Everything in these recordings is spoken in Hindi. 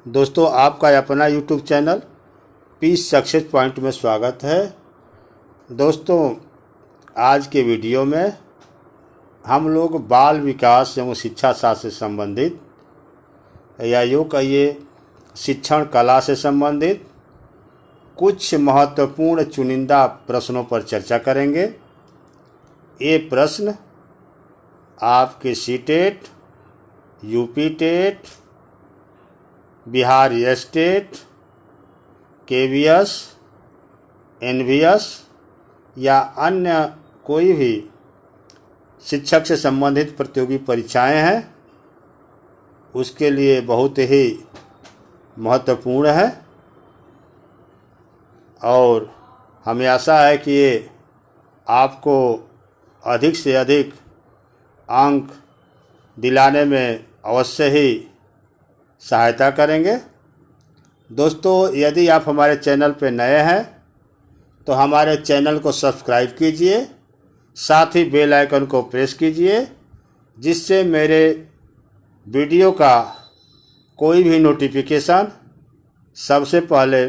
दोस्तों, आपका अपना YouTube channel Peace Success Point में स्वागत है। दोस्तों, आज के वीडियो में हम लोग बाल विकास एवं शिक्षा शास्त्र से संबंधित या यूँ कहिए शिक्षण कला से संबंधित कुछ महत्वपूर्ण चुनिंदा प्रश्नों पर चर्चा करेंगे। ये प्रश्न आपके CTET, UP TET, Bihar state, KVS, NVS या अन्य कोई भी शिक्षक से संबंधित प्रतियोगी परीक्षाएं हैं, उसके लिए बहुत ही महत्वपूर्ण है और हमें आशा है कि ये आपको अधिक से अधिक अंक दिलाने में अवश्य ही सहायता करेंगे। दोस्तों, यदि आप हमारे चैनल पर नए हैं तो हमारे चैनल को सब्सक्राइब कीजिए, साथ ही बेल आइकन को प्रेस कीजिए, जिससे मेरे वीडियो का कोई भी नोटिफिकेशन सबसे पहले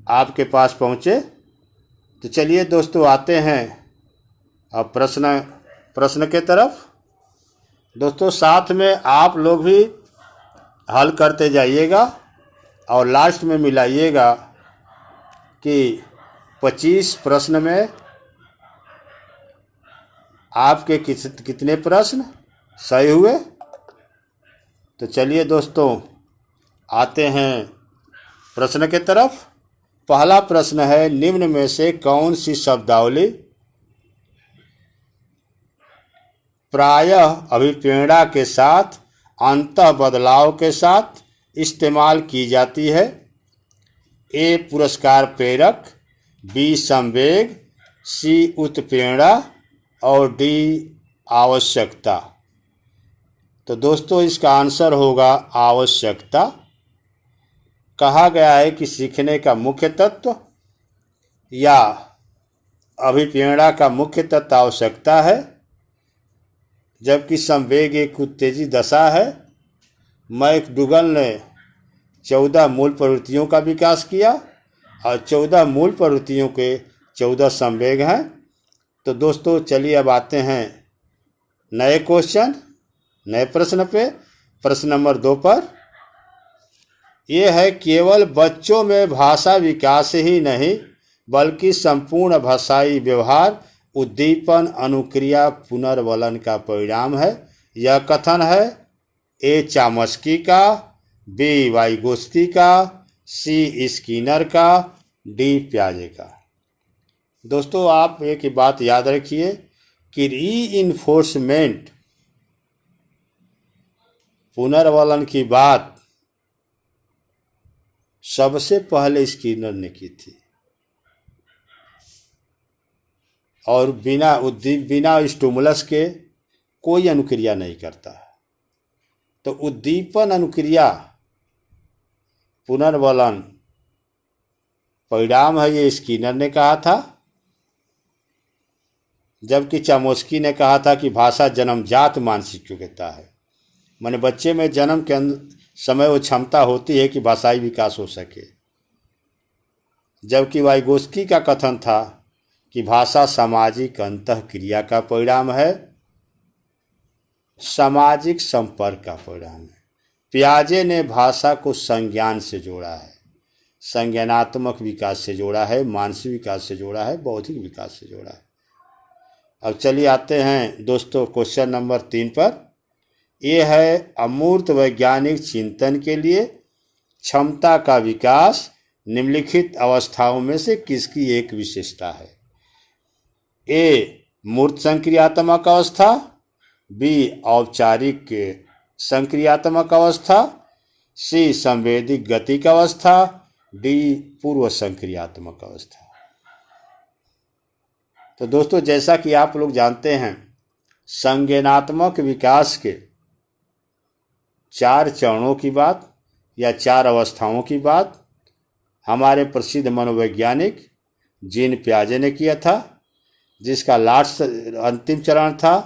आपके पास पहुंचे। तो चलिए दोस्तों, आते हैं अब प्रश्न के तरफ। दोस्तों, साथ में आप लोग भी हल करते जाइएगा और लास्ट में मिलाइएगा कि 25 प्रश्न में आपके कितने प्रश्न सही हुए। तो चलिए दोस्तों, आते हैं प्रश्न के तरफ। पहला प्रश्न है, निम्न में से कौन सी शब्दावली प्रायः अभिप्रेरणा के साथ अंतः बदलाव के साथ इस्तेमाल की जाती है? ए पुरस्कार प्रेरक, बी संवेग, सी उत्प्रेरणा और डी आवश्यकता। तो दोस्तों, इसका आंसर होगा आवश्यकता। कहा गया है कि सीखने का मुख्य तत्व या अभिप्रेरणा का मुख्य तत्व आवश्यकता है, जबकि संवेग एक उत्तेजित दशा है। मैकडूगल ने 14 मूल प्रवृत्तियों का विकास किया और 14 मूल प्रवृत्तियों के 14 संवेग हैं। तो दोस्तों, चलिए अब आते हैं नए प्रश्न पे। प्रश्न नंबर 2 पर यह है, केवल बच्चों में भाषा विकास ही नहीं बल्कि संपूर्ण भाषाई व्यवहार उद्दीपन अनुक्रिया पुनर्वलन का परिणाम है। यह कथन है ए चामस्की का, बी वाइगोत्स्की का, सी स्किनर का, डी पियाजे का। दोस्तों, आप एक ही बात याद रखिए कि रीइंफोर्समेंट पुनर्वलन की बात सबसे पहले स्किनर ने की थी और बिना स्टिमुलस के कोई अनुक्रिया नहीं करता। तो उद्दीपन अनुक्रिया पुनर्वलन परिणाम है, ये स्किनर ने कहा था, जबकि चामस्की ने कहा था कि भाषा जन्मजात मानसिक योग्यता है। माने बच्चे में जन्म के समय वो क्षमता होती है कि भाषाई विकास हो सके, जबकि वाइगोत्स्की का कथन था कि भाषा सामाजिक अंतःक्रिया का परिणाम है, सामाजिक संपर्क का परिणाम है। पियाजे ने भाषा को संज्ञान से जोड़ा है, संज्ञानात्मक विकास से जोड़ा है, मानसिक विकास से जोड़ा है, बौद्धिक विकास से जोड़ा है। अब चलिए आते हैं दोस्तों क्वेश्चन नंबर 3 पर। यह है, अमूर्त वैज्ञानिक चिंतन के लिए क्षमता का विकास निम्नलिखित अवस्थाओं में से किसकी एक विशेषता है? ए मूर्त संक्रियात्मक अवस्था, बी औपचारिक संक्रियात्मक अवस्था, सी संवेदिक गतिक अवस्था, डी पूर्व संक्रियात्मक अवस्था। तो दोस्तों, जैसा कि आप लोग जानते हैं, संज्ञानात्मक विकास के 4 चरणों की बात या 4 अवस्थाओं की बात हमारे प्रसिद्ध मनोवैज्ञानिक जीन पियाजे ने किया था। जिसका लास्ट अंतिम चरण था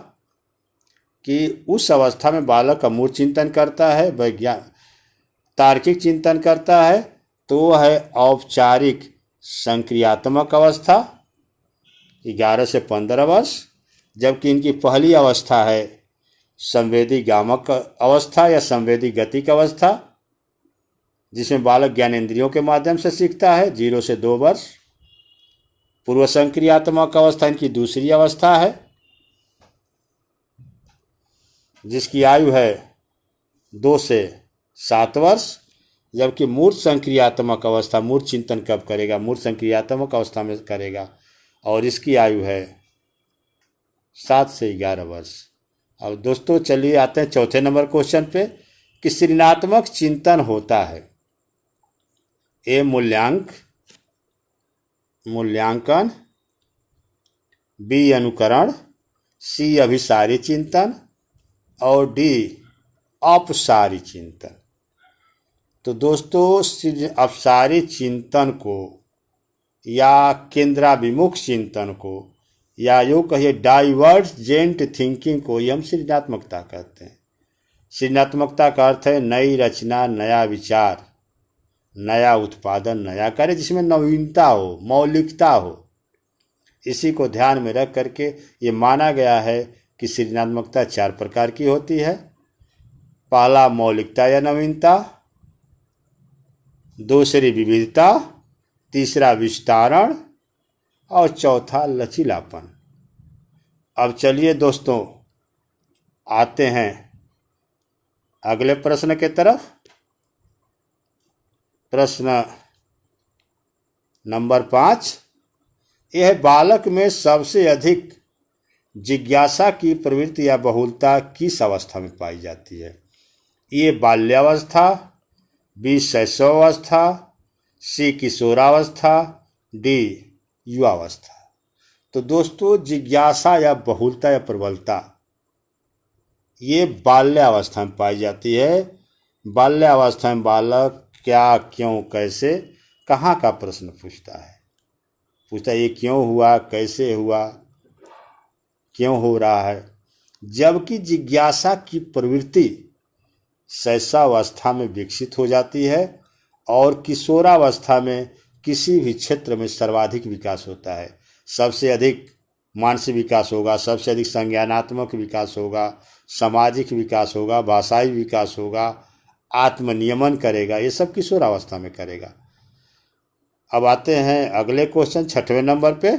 कि उस अवस्था में बालक अमूर्त चिंतन करता है, वैज्ञानिक तार्किक चिंतन करता है, तो वह है औपचारिक संक्रियात्मक अवस्था 11 से 15 वर्ष। जबकि इनकी पहली अवस्था है संवेदी गामक अवस्था या संवेदी गतिक अवस्था, जिसमें बालक ज्ञानेंद्रियों के माध्यम से सीखता है 0 से 2 वर्ष। पूर्व संक्रियात्मक अवस्था इनकी दूसरी अवस्था है, जिसकी आयु है 2 से 7 वर्ष। जबकि मूर्त संक्रियात्मक अवस्था, मूर्त चिंतन कब करेगा, मूर्त संक्रियात्मक अवस्था में करेगा, और इसकी आयु है 7 से 11 वर्ष। अब दोस्तों चलिए आते हैं चौथे नंबर क्वेश्चन पे कि सृजनात्मक चिंतन होता है ए मूल्यांकन, बी अनुकरण, सी अभिसारी चिंतन और डी अपसारी चिंतन। तो दोस्तों अपसारी चिंतन को या केंद्राभिमुख चिंतन को या यूँ कहिए डाइवर्जेंट थिंकिंग को ही हम सृजनात्मकता कहते हैं। सृजनात्मकता का अर्थ है नई रचना, नया विचार, नया उत्पादन, नया कार्य जिसमें नवीनता हो, मौलिकता हो। इसी को ध्यान में रख करके ये माना गया है कि सृजनात्मकता 4 प्रकार की होती है। पहला मौलिकता या नवीनता, दूसरी विविधता, तीसरा विस्तारण और चौथा लचीलापन। अब चलिए दोस्तों आते हैं अगले प्रश्न के तरफ। प्रश्न नंबर 5, यह बालक में सबसे अधिक जिज्ञासा की प्रवृत्ति या बहुलता किस अवस्था में पाई जाती है? ये बाल्यावस्था, बी शैशवावस्था, सी किशोरावस्था, डी युवावस्था। तो दोस्तों जिज्ञासा या बहुलता या प्रबलता ये बाल्यावस्था में पाई जाती है। बाल्यावस्था में बालक क्या, क्यों, कैसे, कहाँ का प्रश्न पूछता है ये क्यों हुआ, कैसे हुआ, क्यों हो रहा है। जबकि जिज्ञासा की प्रवृत्ति शैशवावस्था में विकसित हो जाती है और किशोरावस्था में किसी भी क्षेत्र में सर्वाधिक विकास होता है। सबसे अधिक मानसिक विकास होगा, सबसे अधिक संज्ञानात्मक विकास होगा, सामाजिक विकास होगा, भाषाई विकास होगा, आत्मनियमन करेगा, ये सब किशोरावस्था में करेगा। अब आते हैं अगले क्वेश्चन 6वें नंबर पे।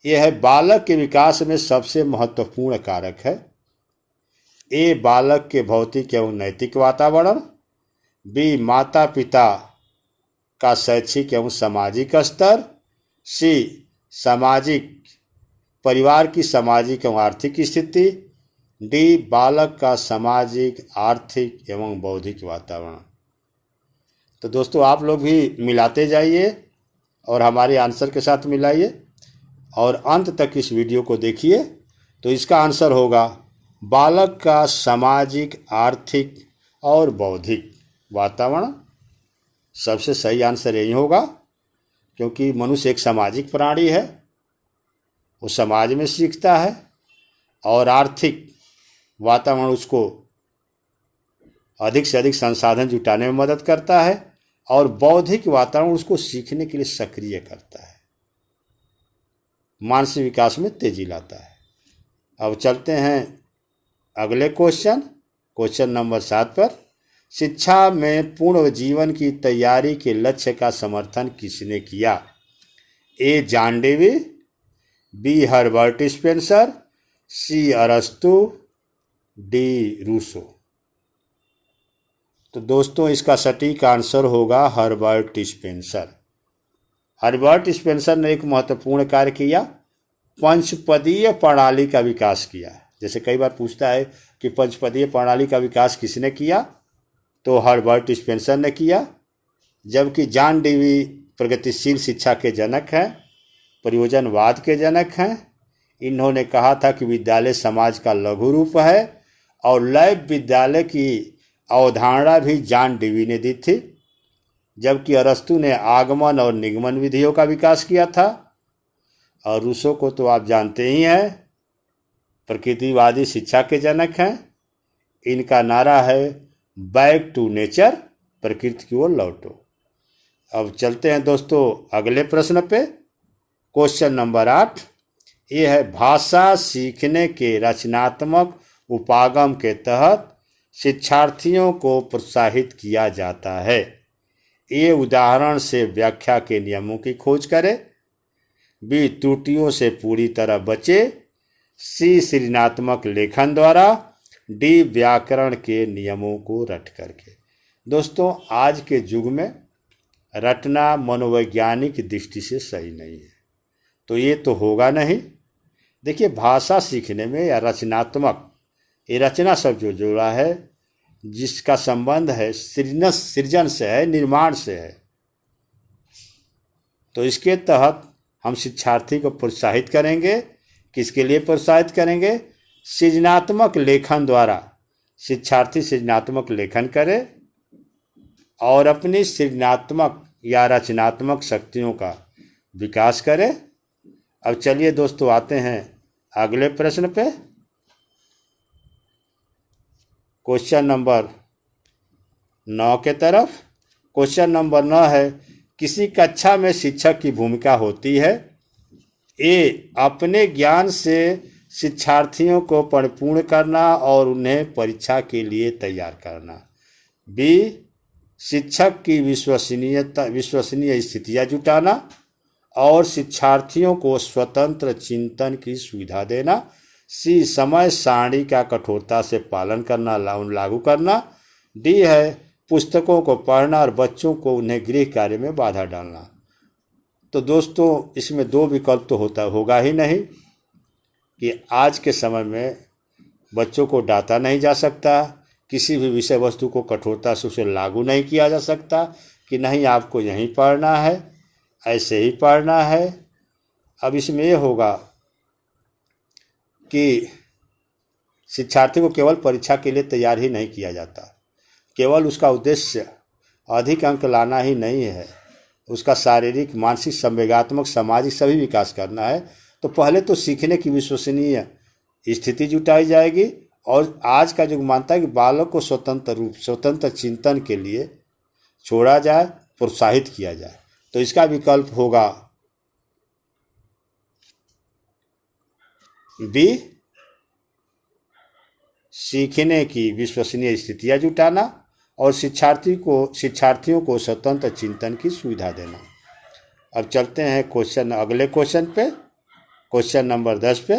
यह है बालक के विकास में सबसे महत्वपूर्ण कारक है। ए बालक के भौतिक एवं नैतिक वातावरण, बी माता पिता का शैक्षिक एवं सामाजिक स्तर, सी सामाजिक परिवार की सामाजिक एवं आर्थिक स्थिति, डी बालक का सामाजिक, आर्थिक एवं बौद्धिक वातावरण। तो दोस्तों आप लोग भी मिलाते जाइए और हमारे आंसर के साथ मिलाइए और अंत तक इस वीडियो को देखिए। तो इसका आंसर होगा बालक का सामाजिक, आर्थिक और बौद्धिक वातावरण। सबसे सही आंसर यही होगा, क्योंकि मनुष्य एक सामाजिक प्राणी है, वो समाज में सीखता है और आर्थिक वातावरण उसको अधिक से अधिक संसाधन जुटाने में मदद करता है और बौद्धिक वातावरण उसको सीखने के लिए सक्रिय करता है, मानसिक विकास में तेजी लाता है। अब चलते हैं अगले क्वेश्चन नंबर 7 पर। शिक्षा में पूर्ण जीवन की तैयारी के लक्ष्य का समर्थन किसने किया? A John Dewey, B Herbert Spencer, C अरस्तु, डी रूसो। तो दोस्तों इसका सटीक आंसर होगा हर्बर्ट स्पेंसर। हर्बर्ट स्पेंसर ने एक महत्वपूर्ण कार्य किया, पंचपदीय प्रणाली का विकास किया। जैसे कई बार पूछता है कि पंचपदीय प्रणाली का विकास किसने किया, तो हर्बर्ट स्पेंसर ने किया। जबकि जॉन डेवी प्रगतिशील शिक्षा के जनक हैं, प्रयोजनवाद के जनक हैं। इन्होंने कहा था कि विद्यालय समाज का लघु रूप है और लैब विद्यालय की अवधारणा भी जॉन डेवी ने दी थी। जबकि अरस्तु ने आगमन और निगमन विधियों का विकास किया था और रूसो को तो आप जानते ही हैं, प्रकृतिवादी शिक्षा के जनक हैं। इनका नारा है बैक टू नेचर, प्रकृति की ओर लौटो। अब चलते हैं दोस्तों अगले प्रश्न पे। क्वेश्चन नंबर 8 ये है, भाषा सीखने के रचनात्मक उपागम के तहत शिक्षार्थियों को प्रोत्साहित किया जाता है। ये उदाहरण से व्याख्या के नियमों की खोज करें। बी त्रुटियों से पूरी तरह बचे। सी सृजनात्मक लेखन द्वारा। डी व्याकरण के नियमों को रट करके। दोस्तों आज के युग में रटना मनोवैज्ञानिक दृष्टि से सही नहीं है, तो ये तो होगा नहीं। देखिए भाषा सीखने में या रचनात्मक, ये रचना शब्द जो जोड़ा है जिसका संबंध है सृजन से है, निर्माण से है। तो इसके तहत हम शिक्षार्थी को प्रोत्साहित करेंगे। किसके लिए प्रोत्साहित करेंगे? सृजनात्मक लेखन द्वारा। शिक्षार्थी सृजनात्मक लेखन करे और अपनी सृजनात्मक या रचनात्मक शक्तियों का विकास करे। अब चलिए दोस्तों आते हैं अगले प्रश्न पे। क्वेश्चन नंबर 9 के तरफ। क्वेश्चन नंबर 9 है, किसी कक्षा में शिक्षक की भूमिका होती है। ए अपने ज्ञान से शिक्षार्थियों को परिपूर्ण करना और उन्हें परीक्षा के लिए तैयार करना। बी शिक्षक की विश्वसनीय स्थितियाँ जुटाना और शिक्षार्थियों को स्वतंत्र चिंतन की सुविधा देना। सी समय सारणी का कठोरता से पालन करना, लागू करना। डी है पुस्तकों को पढ़ना और बच्चों को उन्हें गृह कार्य में बाधा डालना। तो दोस्तों इसमें दो विकल्प तो होगा ही नहीं कि आज के समय में बच्चों को डांटा नहीं जा सकता, किसी भी विषय वस्तु को कठोरता से उसे लागू नहीं किया जा सकता कि नहीं आपको यहीं पढ़ना है, ऐसे ही पढ़ना है। अब इसमें ये होगा कि शिक्षार्थी को केवल परीक्षा के लिए तैयार ही नहीं किया जाता, केवल उसका उद्देश्य अधिक अंक लाना ही नहीं है, उसका शारीरिक, मानसिक, संवेगात्मक, सामाजिक सभी विकास करना है। तो पहले तो सीखने की विश्वसनीय स्थिति जुटाई जाएगी और आज का युग मानता है कि बालक को स्वतंत्र चिंतन के लिए छोड़ा जाए, प्रोत्साहित किया जाए। तो इसका विकल्प होगा बी सीखने की विश्वसनीय स्थितियाँ जुटाना और शिक्षार्थियों को स्वतंत्र चिंतन की सुविधा देना। अब चलते हैं अगले क्वेश्चन पे। क्वेश्चन नंबर 10 पे,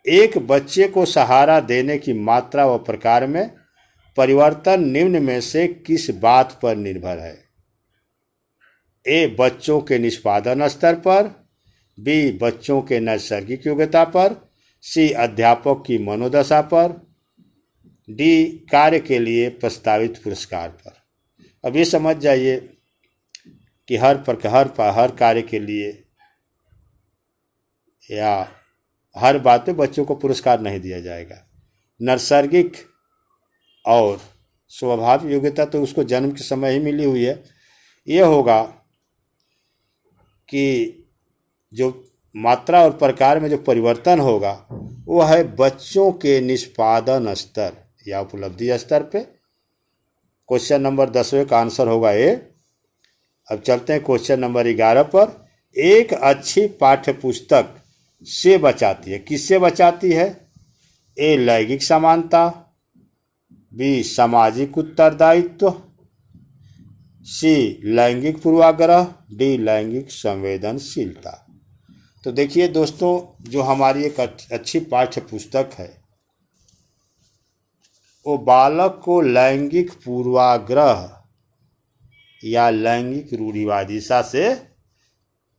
एक बच्चे को सहारा देने की मात्रा व प्रकार में परिवर्तन निम्न में से किस बात पर निर्भर है। ए बच्चों के निष्पादन स्तर पर। बी बच्चों के नैसर्गिक योग्यता पर। सी अध्यापक की मनोदशा पर। डी कार्य के लिए प्रस्तावित पुरस्कार पर। अब ये समझ जाइए कि हर कार्य के लिए या हर बात पे बच्चों को पुरस्कार नहीं दिया जाएगा। नैसर्गिक और स्वाभाविक योग्यता तो उसको जन्म के समय ही मिली हुई है। ये होगा कि जो मात्रा और प्रकार में जो परिवर्तन होगा वो है बच्चों के निष्पादन स्तर या उपलब्धि स्तर पे। क्वेश्चन नंबर 10वें का आंसर होगा ए। अब चलते हैं क्वेश्चन नंबर 11 पर। एक अच्छी पाठ्य पुस्तक से बचाती है, किससे बचाती है? ए लैंगिक समानता। बी सामाजिक उत्तरदायित्व। सी लैंगिक पूर्वाग्रह। डी लैंगिक संवेदनशीलता। तो देखिए दोस्तों, जो हमारी एक अच्छी पाठ्य पुस्तक है वो बालक को लैंगिक पूर्वाग्रह या लैंगिक रूढ़िवादिता से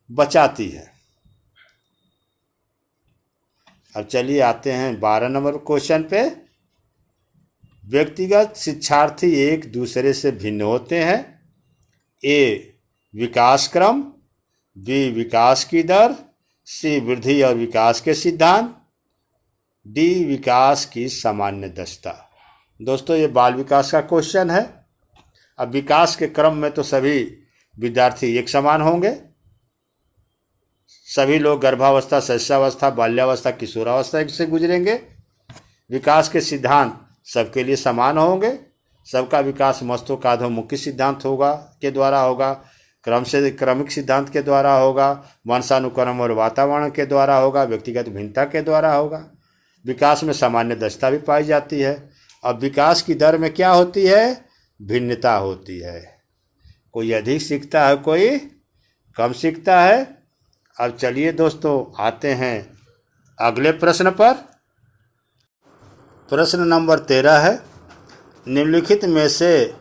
बचाती है। अब चलिए आते हैं 12 नंबर क्वेश्चन पे। व्यक्तिगत शिक्षार्थी एक दूसरे से भिन्न होते हैं। ए विकास क्रम। बी विकास की दर। सी वृद्धि और विकास के सिद्धांत। डी विकास की सामान्य दक्षता। दोस्तों ये बाल विकास का क्वेश्चन है। अब विकास के क्रम में तो सभी विद्यार्थी एक समान होंगे, सभी लोग गर्भावस्था, शैशवावस्था, बाल्यावस्था, किशोरावस्था से गुजरेंगे। विकास के सिद्धांत सबके लिए समान होंगे। सबका विकास मस्तकाधोमुखी सिद्धांत होगा के द्वारा होगा, क्रमिक सिद्धांत के द्वारा होगा, वंशानुक्रम और वातावरण के द्वारा होगा, व्यक्तिगत भिन्नता के द्वारा होगा। विकास में सामान्य दक्षता भी पाई जाती है। अब विकास की दर में क्या होती है? भिन्नता होती है। कोई अधिक सीखता है, कोई कम सीखता है। अब चलिए दोस्तों आते हैं अगले प्रश्न पर। प्रश्न नंबर 13 है, निम्नलिखित में से ...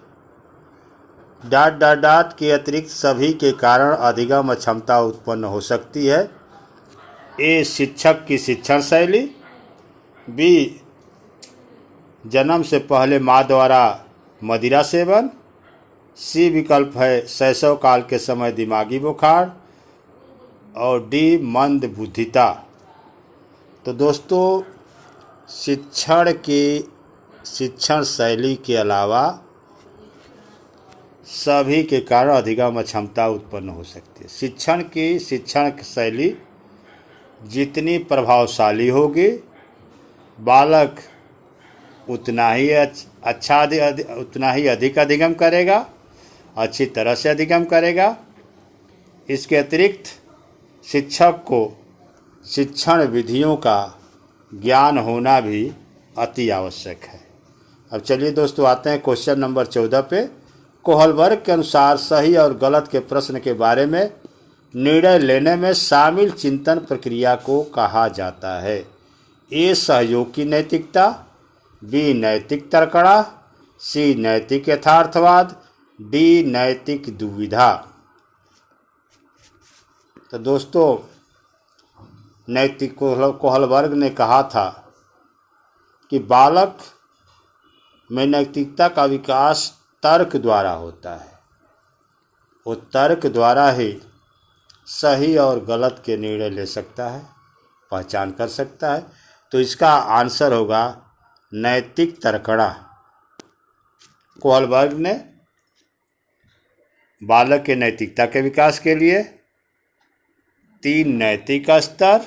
के अतिरिक्त सभी के कारण अधिगम क्षमता उत्पन्न हो सकती है। ए, शिक्षक की शिक्षण शैली। बी, जन्म से पहले माँ द्वारा मदिरा सेवन। सी विकल्प है शैशव काल के समय दिमागी बुखार। और डी, मंद बुद्धिता। तो दोस्तों शिक्षण शैली के अलावा सभी के कारण अधिगम क्षमता उत्पन्न हो सकती है। शिक्षण शैली जितनी प्रभावशाली होगी, बालक उतना ही अधिक अधिगम करेगा, अच्छी तरह से अधिगम करेगा। इसके अतिरिक्त शिक्षक को शिक्षण विधियों का ज्ञान होना भी अति आवश्यक है। अब चलिए दोस्तों आते हैं क्वेश्चन नंबर 14 पे। कोहलबर्ग के अनुसार सही और गलत के प्रश्न के बारे में निर्णय लेने में शामिल चिंतन प्रक्रिया को कहा जाता है। ए, सहयोग की नैतिकता। बी, नैतिक तर्कणा। सी, नैतिक यथार्थवाद। डी, नैतिक दुविधा। तो दोस्तों कोहलबर्ग ने कहा था कि बालक में नैतिकता का विकास तर्क द्वारा होता है। वो तर्क द्वारा ही सही और गलत के निर्णय ले सकता है, पहचान कर सकता है। तो इसका आंसर होगा नैतिक तर्कणा। कोहलबर्ग ने बालक के नैतिकता के विकास के लिए 3 नैतिक स्तर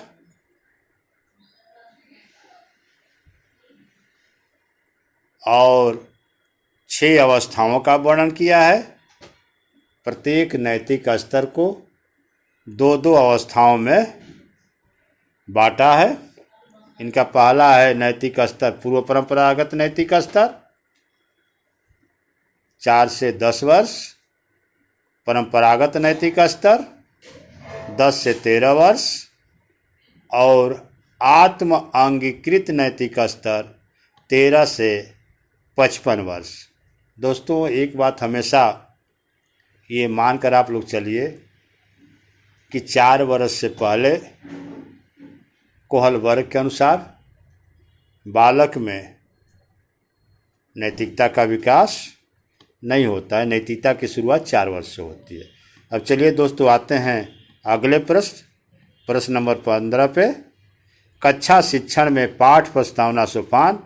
और 6 अवस्थाओं का वर्णन किया है। प्रत्येक नैतिक स्तर को 2-2 अवस्थाओं में बांटा है। इनका पहला है नैतिक स्तर पूर्व परंपरागत नैतिक स्तर 4 से 10 वर्ष, परंपरागत नैतिक स्तर 10 से 13 वर्ष और आत्म अंगीकृत नैतिक स्तर 13 से 55 वर्ष। दोस्तों एक बात हमेशा ये मानकर आप लोग चलिए कि 4 वर्ष से पहले कोहलबर्ग के अनुसार बालक में नैतिकता का विकास नहीं होता है। नैतिकता की शुरुआत 4 वर्ष से होती है। अब चलिए दोस्तों आते हैं अगले प्रश्न नंबर 15 पे। कक्षा शिक्षण में पाठ प्रस्तावना सोपान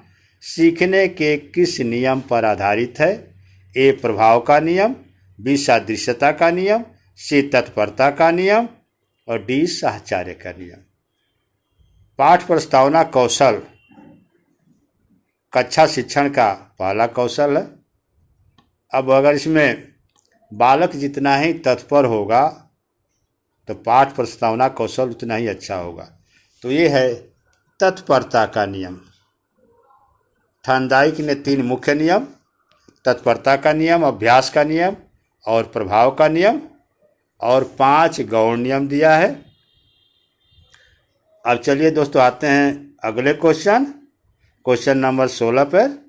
सीखने के किस नियम पर आधारित है? ए, प्रभाव का नियम। बी, सादृश्यता का नियम। सी, तत्परता का नियम और डी, साहचर्य का नियम। पाठ प्रस्तावना कौशल कक्षा शिक्षण का पहला कौशल है। अब अगर इसमें बालक जितना ही तत्पर होगा तो पाठ प्रस्तावना कौशल उतना ही अच्छा होगा। तो ये है तत्परता का नियम। थॉर्नडाइक ने 3 मुख्य नियम, तत्परता का नियम, अभ्यास का नियम और प्रभाव का नियम और 5 गौण नियम दिया है। अब चलिए दोस्तों आते हैं अगले क्वेश्चन नंबर 16 पर।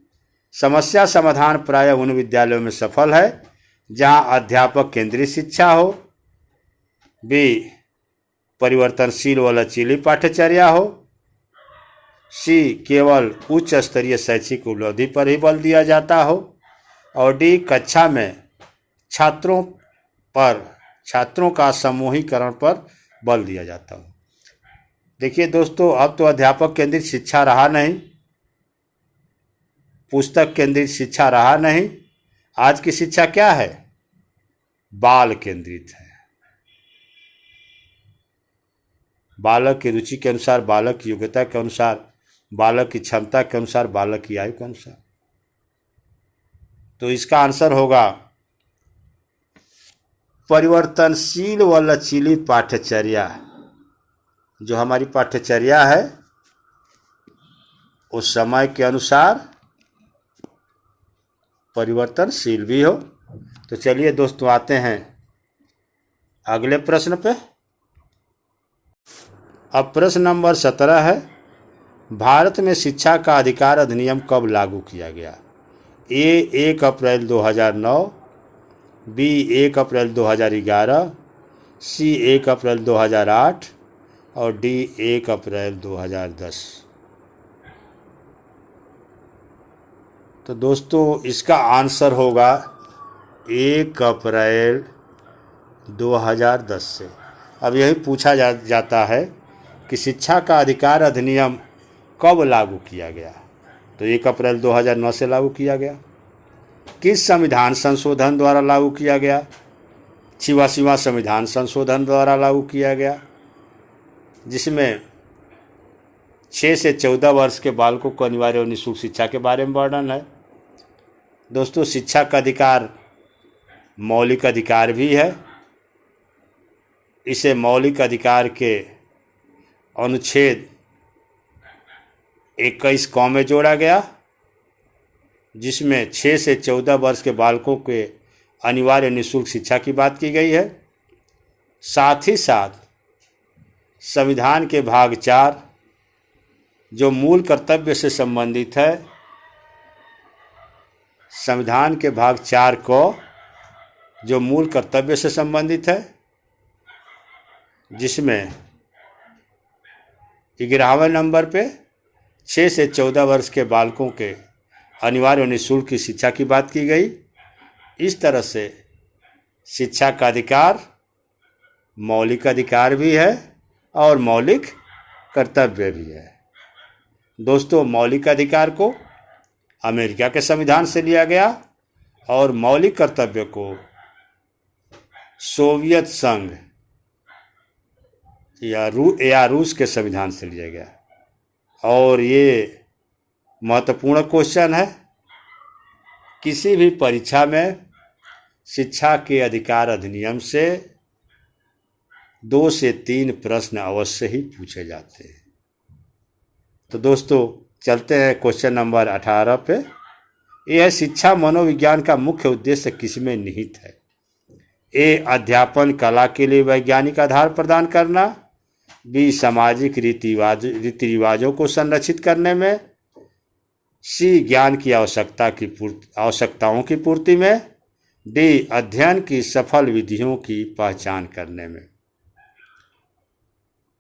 समस्या समाधान प्रायः उन विद्यालयों में सफल है जहां अध्यापक केंद्रीय शिक्षा हो। बी, परिवर्तनशील व लचीली पाठ्यचर्या हो। सी, केवल उच्च स्तरीय शैक्षिक उपलब्धि पर ही बल दिया जाता हो। और डी, कक्षा में छात्रों का समूहीकरण पर बल दिया जाता हो। देखिए दोस्तों अब तो अध्यापक केंद्रित शिक्षा रहा नहीं, पुस्तक केंद्रित शिक्षा रहा नहीं। आज की शिक्षा क्या है? बाल केंद्रित है। बालक की रुचि के अनुसार, बालक की योग्यता के अनुसार, बालक की क्षमता के अनुसार, बालक की आयु के अनुसार। तो इसका आंसर होगा परिवर्तनशील व लचीली पाठ्यचर्या। जो हमारी पाठ्यचर्या है उस समय के अनुसार परिवर्तनशील भी हो। तो चलिए दोस्तों आते हैं अगले प्रश्न पे। अब प्रश्न नंबर 17 है, भारत में शिक्षा का अधिकार अधिनियम कब लागू किया गया? ए 1 अप्रैल 2009, बी 1 अप्रैल 2011, सी 1 अप्रैल 2008 और डी 1 अप्रैल 2010। तो दोस्तों इसका आंसर होगा 1 अप्रैल 2010 से। अब यही पूछा जाता है कि शिक्षा का अधिकार अधिनियम कब लागू किया गया? तो 1 अप्रैल 2009 से लागू किया गया। किस संविधान संशोधन द्वारा लागू किया गया? 86वां संविधान संशोधन द्वारा लागू किया गया, जिसमें 6 से 14 वर्ष के बालकों को अनिवार्य और निःशुल्क शिक्षा के बारे में वर्णन है। दोस्तों शिक्षा का अधिकार मौलिक अधिकार भी है। इसे मौलिक अधिकार के अनुच्छेद 21 क में जोड़ा गया, जिसमें 6 से 14 वर्ष के बालकों के अनिवार्य निःशुल्क शिक्षा की बात की गई है। साथ ही साथ संविधान के भाग 4 जो मूल कर्तव्य से संबंधित है, संविधान के भाग 4 को जो मूल कर्तव्य से संबंधित है, जिसमें 11वें नंबर पे 6 से 14 वर्ष के बालकों के अनिवार्य और निःशुल्क की शिक्षा की बात की गई। इस तरह से शिक्षा का अधिकार मौलिक अधिकार भी है और मौलिक कर्तव्य भी है। दोस्तों मौलिक अधिकार को अमेरिका के संविधान से लिया गया और मौलिक कर्तव्य को सोवियत संघ या रूस के संविधान से लिया गया। और ये महत्वपूर्ण क्वेश्चन है। किसी भी परीक्षा में शिक्षा के अधिकार अधिनियम से 2 से 3 प्रश्न अवश्य ही पूछे जाते हैं। तो दोस्तों चलते हैं क्वेश्चन नंबर 18 पे। यह शिक्षा मनोविज्ञान का मुख्य उद्देश्य किसमें निहित है? ए अध्यापन कला के लिए वैज्ञानिक आधार प्रदान करना, बी सामाजिक रीति रिवाजों को संरक्षित करने में, सी ज्ञान की आवश्यकताओं की पूर्ति में, डी अध्ययन की सफल विधियों की पहचान करने में।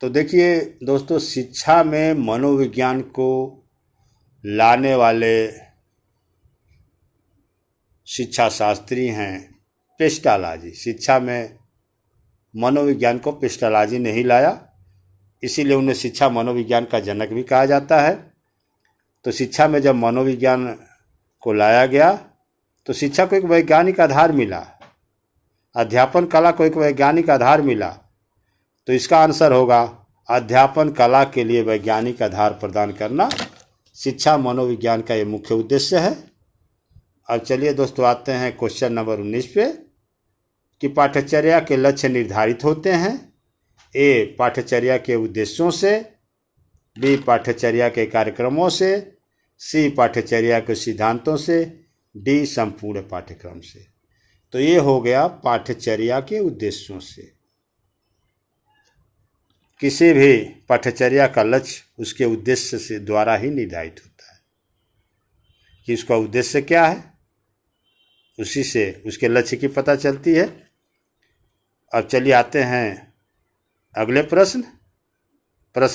तो देखिए दोस्तों शिक्षा में मनोविज्ञान को लाने वाले शिक्षा शास्त्री हैं पेस्टालाजी। शिक्षा में मनोविज्ञान को पेस्टालाजी ने ही लाया, इसीलिए उन्हें शिक्षा मनोविज्ञान का जनक भी कहा जाता है। तो शिक्षा में जब मनोविज्ञान को लाया गया तो शिक्षा को एक वैज्ञानिक आधार मिला, अध्यापन कला को एक वैज्ञानिक आधार मिला। तो इसका आंसर होगा अध्यापन कला के लिए वैज्ञानिक आधार प्रदान करना शिक्षा मनोविज्ञान का ये मुख्य उद्देश्य है। अब चलिए दोस्तों आते हैं क्वेश्चन नंबर 19 पे कि पाठ्यचर्या के लक्ष्य निर्धारित होते हैं। ए पाठ्यचर्या के उद्देश्यों से, बी पाठ्यचर्या के कार्यक्रमों से, सी पाठ्यचर्या के सिद्धांतों से, डी संपूर्ण पाठ्यक्रम से। तो ये हो गया पाठ्यचर्या के उद्देश्यों से। किसी भी पाठ्यचर्या का लक्ष्य उसके उद्देश्य से द्वारा ही निर्धारित होता है कि उसका उद्देश्य क्या है, उसी से उसके लक्ष्य की पता चलती है। अब चलिए आते हैं अगले प्रश्न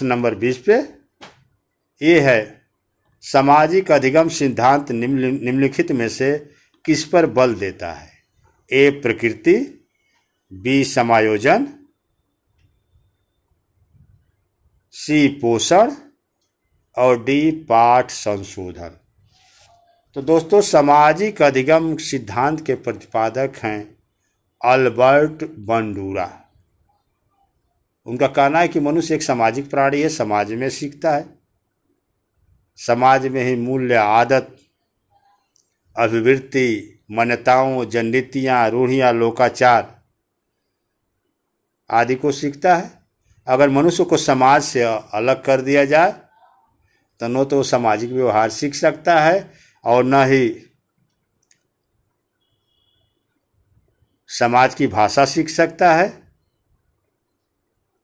नंबर 20 पे। ये है सामाजिक अधिगम सिद्धांत निम्नलिखित में से किस पर बल देता है? ए प्रकृति, बी समायोजन, सी पोषण और डी पाठ संशोधन। तो दोस्तों सामाजिक अधिगम सिद्धांत के प्रतिपादक हैं अल्बर्ट बंडूरा। उनका कहना है कि मनुष्य एक सामाजिक प्राणी है, समाज में सीखता है, समाज में ही मूल्य, आदत, अभिवृत्ति, मान्यताओं, जनरीतियाँ, रूढ़ियाँ, लोकाचार आदि को सीखता है। अगर मनुष्य को समाज से अलग कर दिया जाए तो न तो सामाजिक व्यवहार सीख सकता है और न ही समाज की भाषा सीख सकता है।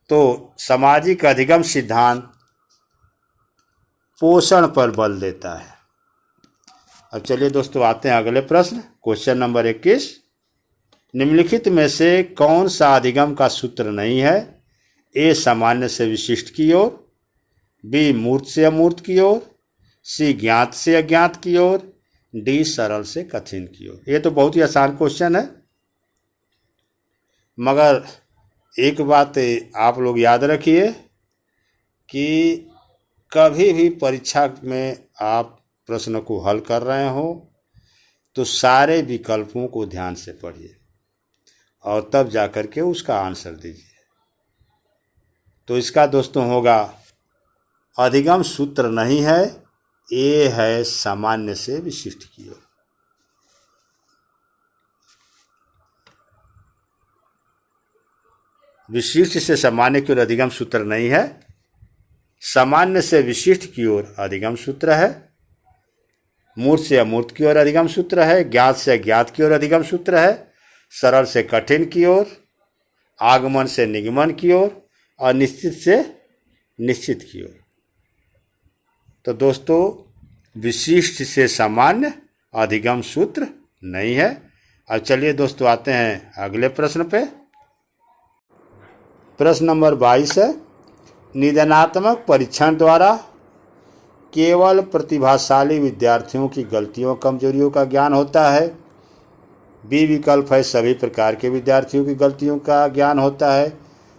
तो सामाजिक अधिगम सिद्धांत पोषण पर बल देता है। अब चलिए दोस्तों आते हैं अगले प्रश्न, क्वेश्चन नंबर 21। निम्नलिखित में से कौन सा अधिगम का सूत्र नहीं है? ए सामान्य से विशिष्ट की ओर, बी मूर्त से अमूर्त की ओर, सी ज्ञात से अज्ञात की ओर, डी सरल से कठिन की ओर। ये तो बहुत ही आसान क्वेश्चन है, मगर एक बात आप लोग याद रखिए कि कभी भी परीक्षा में आप प्रश्न को हल कर रहे हो तो सारे विकल्पों को ध्यान से पढ़िए और तब जाकर के उसका आंसर दीजिए। तो इसका दोस्तों होगा अधिगम सूत्र नहीं है, ये है सामान्य से विशिष्ट की ओर। विशिष्ट से सामान्य की ओर अधिगम सूत्र नहीं है, सामान्य से विशिष्ट की ओर अधिगम सूत्र है, मूर्त से अमूर्त की ओर अधिगम सूत्र है, ज्ञात से अज्ञात की ओर अधिगम सूत्र है, सरल से कठिन की ओर, आगमन से निगमन की ओर और निश्चित से निश्चित की ओर। तो दोस्तों विशिष्ट से सामान्य अधिगम सूत्र नहीं है। अब चलिए दोस्तों आते हैं अगले प्रश्न पे। प्रश्न नंबर 22 है, निदानात्मक परीक्षण द्वारा केवल प्रतिभाशाली विद्यार्थियों की गलतियों कमजोरियों का ज्ञान होता है। बी विकल्प है सभी प्रकार के विद्यार्थियों की गलतियों का ज्ञान होता है।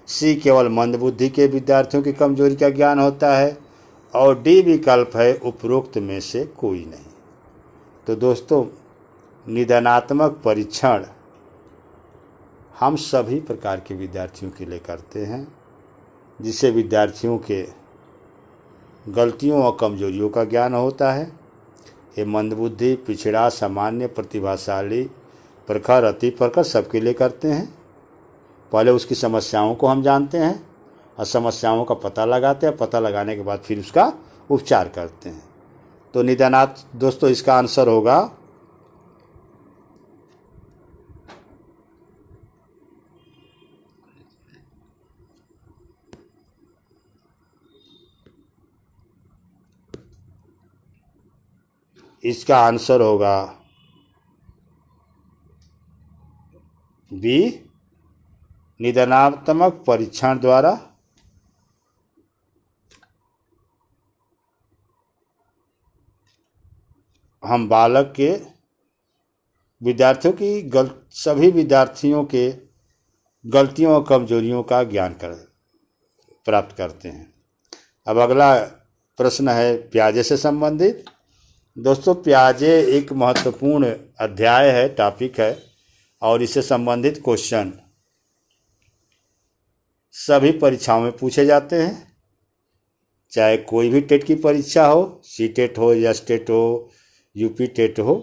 सी केवल मंद बुद्धि के विद्यार्थियों की कमजोरी का ज्ञान होता है। और डी विकल्प है उपरोक्त में से कोई नहीं। तो दोस्तों निदानात्मक परीक्षण हम सभी प्रकार के विद्यार्थियों के लिए करते हैं, जिससे विद्यार्थियों के गलतियों और कमजोरियों का ज्ञान होता है। ये मंदबुद्धि, पिछड़ा, सामान्य, प्रतिभाशाली, प्रखर, अति प्रखर सबके लिए करते हैं। पहले उसकी समस्याओं को हम जानते हैं और समस्याओं का पता लगाते हैं, पता लगाने के बाद फिर उसका उपचार करते हैं। तो निदानात् दोस्तों इसका आंसर होगा बी, निदानात्मक परीक्षण द्वारा हम बालक के विद्यार्थियों की सभी विद्यार्थियों के गलतियों और कमजोरियों का ज्ञान प्राप्त करते हैं। अब अगला प्रश्न है प्याजे से संबंधित। दोस्तों प्याजे एक महत्वपूर्ण अध्याय है, टॉपिक है, और इससे संबंधित क्वेश्चन सभी परीक्षाओं में पूछे जाते हैं, चाहे कोई भी टेट की परीक्षा हो, सी टेट हो या स्टेट हो, यूपी टेट हो।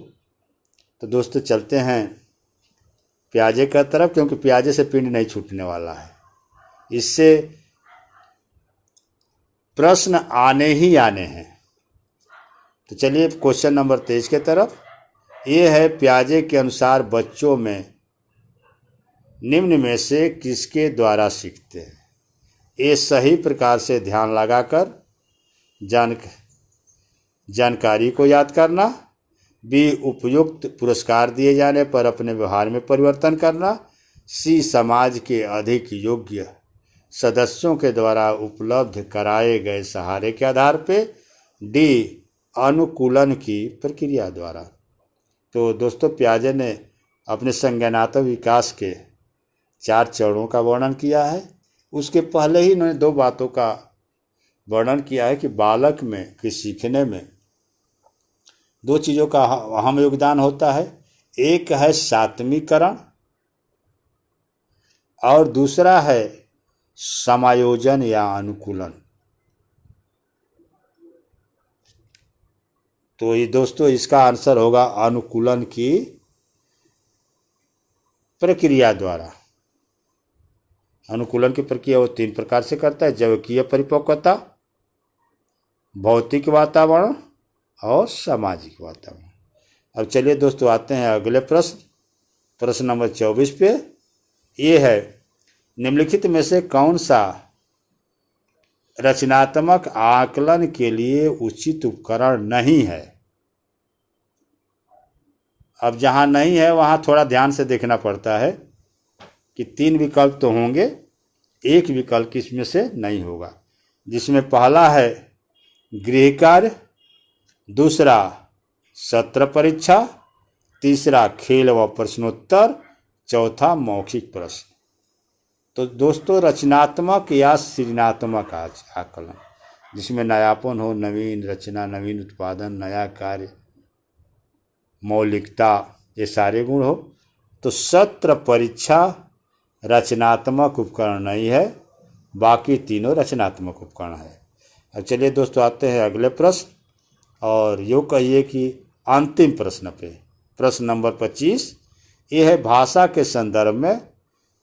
तो दोस्तों चलते हैं प्याजे का तरफ, क्योंकि प्याजे से पिंड नहीं छूटने वाला है, इससे प्रश्न आने ही आने हैं। तो चलिए क्वेश्चन नंबर 23 के तरफ। ये है प्याजे के अनुसार बच्चों में निम्न में से किसके द्वारा सीखते हैं? ए सही प्रकार से ध्यान लगाकर जानकारी को याद करना, बी उपयुक्त पुरस्कार दिए जाने पर अपने व्यवहार में परिवर्तन करना, सी समाज के अधिक योग्य सदस्यों के द्वारा उपलब्ध कराए गए सहारे के आधार पे, डी अनुकूलन की प्रक्रिया द्वारा। तो दोस्तों प्याजे ने अपने संज्ञानात्मक विकास के 4 चरणों का वर्णन किया है। उसके पहले ही इन्होंने 2 बातों का वर्णन किया है कि बालक में कि सीखने में 2 चीज़ों का अहम योगदान होता है। एक है सात्विकरण और दूसरा है समायोजन या अनुकूलन। तो ये दोस्तों इसका आंसर होगा अनुकूलन की प्रक्रिया द्वारा। अनुकूलन की प्रक्रिया वो 3 प्रकार से करता है: जैविकीय परिपक्वता, भौतिक वातावरण और सामाजिक वातावरण। अब चलिए दोस्तों आते हैं अगले प्रश्न नंबर 24 पे। ये है, निम्नलिखित में से कौन सा रचनात्मक आकलन के लिए उचित उपकरण नहीं है? अब जहां नहीं है वहां थोड़ा ध्यान से देखना पड़ता है कि 3 विकल्प तो होंगे, एक विकल्प इसमें से नहीं होगा, जिसमें पहला है गृह कार्य, दूसरा सत्र परीक्षा, तीसरा खेल व प्रश्नोत्तर, चौथा मौखिक प्रश्न। तो दोस्तों रचनात्मक या सृजनात्मक आकलन जिसमें नयापन हो, नवीन रचना, नवीन उत्पादन, नया कार्य, मौलिकता, ये सारे गुण हो, तो सत्र परीक्षा रचनात्मक उपकरण नहीं है, बाकी तीनों रचनात्मक उपकरण है। अब चलिए दोस्तों आते हैं अगले प्रश्न, और यूँ कहिए कि अंतिम प्रश्न पे। प्रश्न नंबर 25 ये है, भाषा के संदर्भ में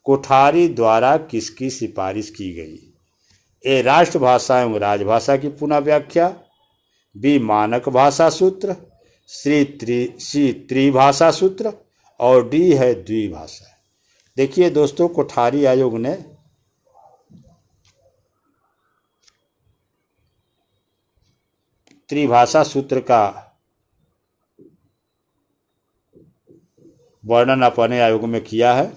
कोठारी द्वारा किसकी सिफारिश की गई? ए राष्ट्रभाषा एवं राजभाषा की पुनः व्याख्या, बी मानक भाषा सूत्र, सी त्रिभाषा सूत्र, और डी है द्विभाषा। देखिए दोस्तों कोठारी आयोग ने त्रिभाषा सूत्र का वर्णन अपने आयोग में किया है,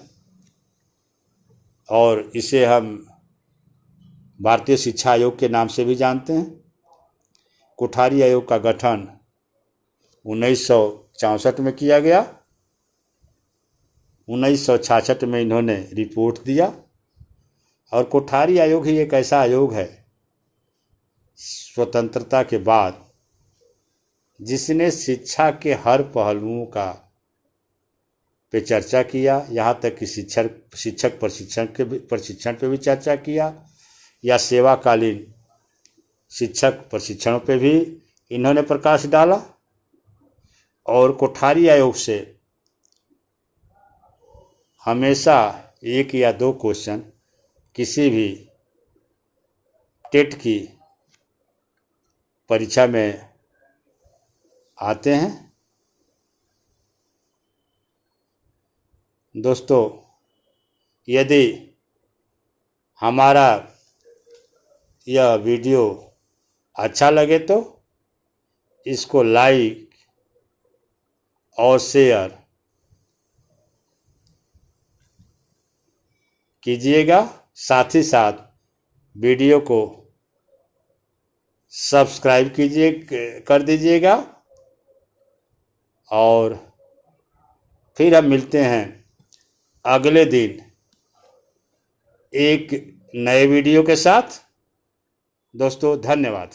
और इसे हम भारतीय शिक्षा आयोग के नाम से भी जानते हैं। कोठारी आयोग का गठन 1964 में किया गया। 1966 में इन्होंने रिपोर्ट दिया, और कोठारी आयोग ही एक ऐसा आयोग है स्वतंत्रता के बाद जिसने शिक्षा के हर पहलुओं का पे चर्चा किया, यहाँ तक कि शिक्षक प्रशिक्षण पे भी चर्चा किया, या सेवाकालीन शिक्षक प्रशिक्षणों पे भी इन्होंने प्रकाश डाला। और कोठारी आयोग से हमेशा 1 या 2 क्वेश्चन किसी भी टेट की परीक्षा में आते हैं। दोस्तों यदि हमारा यह वीडियो अच्छा लगे तो इसको लाइक और शेयर कीजिएगा, साथ ही साथ वीडियो को सब्सक्राइब कर दीजिएगा, और फिर हम मिलते हैं अगले दिन एक नए वीडियो के साथ। दोस्तों धन्यवाद।